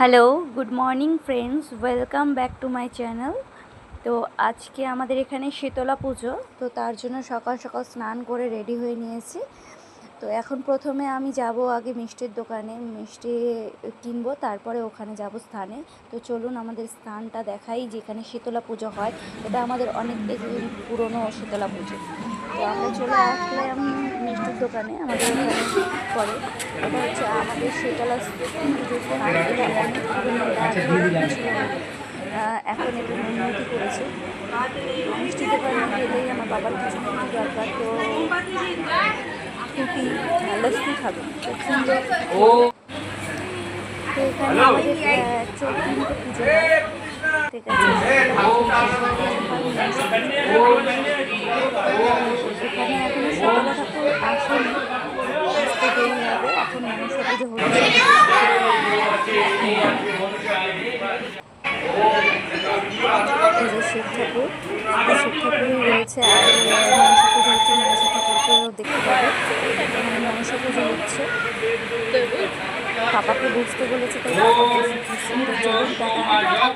Hello, good morning friends, welcome back to my channel. তো আজকে আমাদের এখানে শীতলা পুজো, তো তার জন্য সকাল সকাল স্নান করে রেডি হয়ে নিয়েছি। তো এখন প্রথমে আমি যাব আগে মিষ্টির দোকানে, মিষ্টি কিনবো, তারপরে ওখানে যাব স্থানে। তো চলুন আমাদের স্থানটা দেখাই, যেখানে শীতলা পুজো হয়। এটা আমাদের অনেক পুরনো শীতলা পুজো। তো আমরা চলে আসলাম মিষ্টির দোকানে, আমাদের এখানে পরে এটা হচ্ছে আমাদের শীতলা পুজোর স্থান। এটা অনেক পুরনো, এটা আগে ছিল না। এখন এটা উন্নতি করেছে। মিষ্টির দোকানে গেলেই আমার বাবার কিছু কিছু দরকার, তো ফ্রুটি লস্যি খাবে, খুব সুন্দর। তো এখানে আমাদের 14টা পুজো হয়, ঠিক আছে। এখানে এখনো শীতলা ঠাকুর আসেনি, আসতে দেরি হবে। এখন মনসা পুজো হচ্ছে। এই যে শিব ঠাকুর, শিব ঠাকুরই রয়েছে, আর মনসা পুজো হচ্ছে, মনসা ঠাকুরকেও দেখতে পাবে। এখানে মনসা পুজো হচ্ছে। পাপাকে বুঝতে বলেছে, তাই পাপা বুঝতে। চলুন টাটা।